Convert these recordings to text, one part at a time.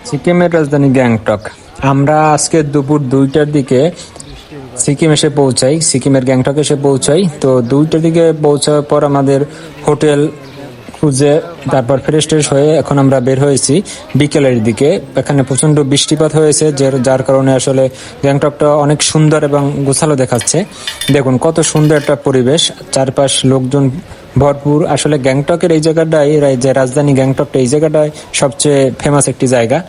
সিকিমের রাজধানী গ্যাংটক। আমরা আজকে দুপুর 2টার দিকে সিকিম এসে পৌঁছাই, সিকিমের গ্যাংটক এসে পৌঁছাই। তো 2টার দিকে পৌঁছার পর আমাদের হোটেল খুঁজে তারপর ফ্রেশ ট্রেশ হয়ে এখন আমরা বের হয়েছি বিকেলের দিকে। এখানে প্রচন্ড বৃষ্টিপাত হয়েছে, যার কারণে আসলে গ্যাংটকটা অনেক সুন্দর এবং গোছালো দেখাচ্ছে। দেখুন কত সুন্দর একটা পরিবেশ, চারপাশ লোকজন ভরপুর। আসলে গ্যাংটকের এই জায়গাটাই, যে রাজধানী গ্যাংটকটা, এই জায়গাটাই সবচেয়ে ফেমাস একটি জায়গা।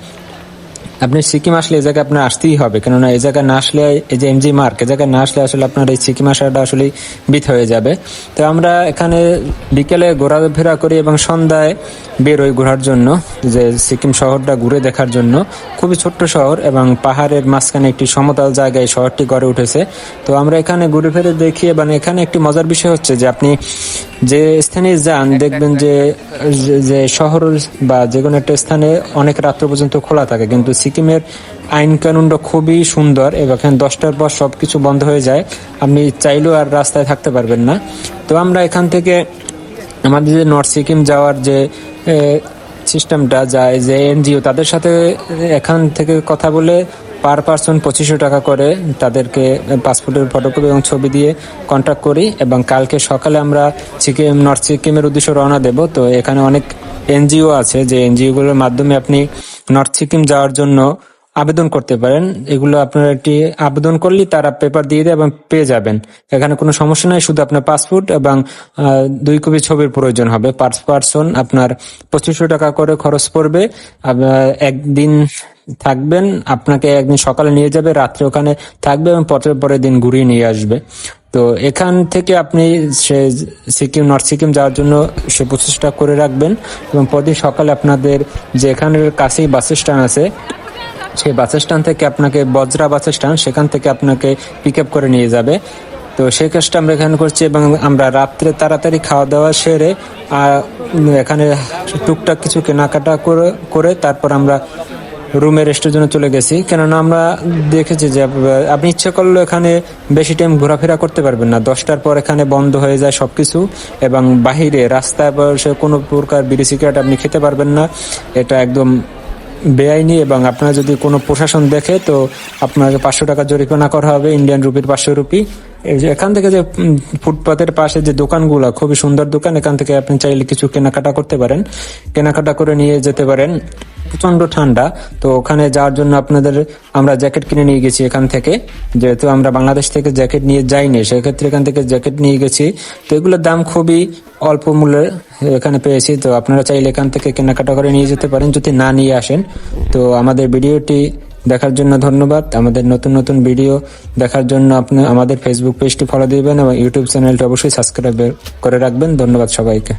আপনি সিকিম আসলে এই জায়গায় আপনার আসতেই হবে, কেননা এই জায়গায় না আসলে, এই যে এমজি মার্ক, এই জায়গায় না আসলে আসলে আপনার এই সিকিম আসাটা আসলে বৃথ হয়ে যাবে। তো আমরা এখানে বিকেলে ঘোরাফেরা করি এবং সন্ধ্যায় বেরোই ঘোরার জন্য, যে সিকিম শহরটা ঘুরে দেখার জন্য। খুবই ছোট্ট শহর এবং পাহাড়ের মাঝখানে একটি সমতল জায়গায় শহরটি গড়ে উঠেছে। তো আমরা এখানে ঘুরে ফিরে দেখি, এবং এখানে একটি মজার বিষয় হচ্ছে যে আপনি যে স্থানে যান দেখবেন যে শহর বা যে কোনো একটা স্থানে অনেক রাত্র পর্যন্ত খোলা থাকে, কিন্তু সিকিমের আইন কানুনটা খুবই সুন্দর এবং এখানে 10টার পর সবকিছু বন্ধ হয়ে যায়। আপনি চাইলেও আর রাস্তায় থাকতে পারবেন না। তো আমরা এখান থেকে আমাদের যে নর্থ সিকিম যাওয়ার যে সিস্টেমটা যায়, যে এনজিও, তাদের সাথে এখান থেকে কথা বলে পার পার্সন 2500 টাকা করে তাদেরকে পাসপোর্টের ফটোকপি এবং ছবি দিয়ে কন্ট্যাক্ট করি, এবং কালকে সকালে আমরা নর্থ সিকিমের উদ্দেশ্যে রওনা দেব। তো এখানে অনেক এনজিও আছে, যে এনজিওগুলোর মাধ্যমে আপনি নর্থ সিকিম যাওয়ার জন্য আবেদন করতে পারেন। এগুলো আপনার একটি আবেদন করলেই তারা পেপার দিয়ে দেয় এবং পেয়ে যাবেন। এখানে কোনো সমস্যা নাই, শুধু আপনার পাসপোর্ট এবং 2 কপি ছবির প্রয়োজন হবে। পার পার্সন আপনার 2500 টাকা করে খরচ পড়বে। একদিন থাকবেন, আপনাকে একদিন সকালে নিয়ে যাবে, রাত্রে ওখানে থাকবে এবং পরের দিন ঘুরিয়ে নিয়ে আসবে। তো এখান থেকে আপনি সিকিম, নর্থ সিকিম যাওয়ার জন্য সে প্রচেষ্টা করে রাখবেন, এবং পরদিন সকালে আপনাদের যে এখানের কাছেই বাস স্ট্যান্ড আছে, সেই বাস স্ট্যান্ড থেকে আপনাকে বজরা বাস স্ট্যান্ড, সেখান থেকে আপনাকে পিক আপ করে নিয়ে যাবে। তো সেই কাজটা আমরা এখানে করছি, এবং আমরা রাত্রে তাড়াতাড়ি খাওয়া দাওয়া সেরে এখানে টুকটাক কিছু কেনাকাটা করে তারপর আমরা রুমে রেস্টের জন্য চলে গেছি। কেননা আমরা দেখেছি যে আপনি ইচ্ছা করলে এখানে বেশি টাইম ঘোরাফেরা করতে পারবেন না, 10টার পর এখানে বন্ধ হয়ে যায় সবকিছু, এবং বাহিরে রাস্তায় বসে কোনো প্রকার বিড়ি সিগারেট আপনি খেতে পারবেন না। এটা একদম বেআইনি, এবং আপনার যদি কোনো প্রশাসন দেখে তো আপনাকে 500 টাকা জরিমানা করা হবে, ইন্ডিয়ান রুপির 500 রুপি। এখান থেকে যে ফুটপাতের পাশে যে দোকানগুলো, খুবই সুন্দর দোকান, এখান থেকে আপনি চাইলে কিছু কেনাকাটা করতে পারেন, কেনাকাটা করে নিয়ে যেতে পারেন। প্রচন্ড ঠান্ডা, তো ওখানে যাওয়ার জন্য আমরা জ্যাকেট কিনে নিয়ে গেছি এখান থেকে, যেহেতু আমরা বাংলাদেশ থেকে জ্যাকেট নিয়ে যাইনি, সেক্ষেত্রে এখান থেকে জ্যাকেট নিয়ে গেছি। তো এগুলোর দাম খুবই অল্প মূল্যে এখানে পেয়েছি। তো আপনারা চাইলে এখান থেকে কেনাকাটা করে নিয়ে যেতে পারেন যদি না নিয়ে আসেন। তো আমাদের ভিডিওটি দেখার জন্য ধন্যবাদ। আমাদের নতুন নতুন ভিডিও দেখার জন্য আপনি আমাদের ফেসবুক পেজটি ফলো দিবেন এবং ইউটিউব চ্যানেলটি অবশ্যই সাবস্ক্রাইব করে রাখবেন। ধন্যবাদ সবাইকে।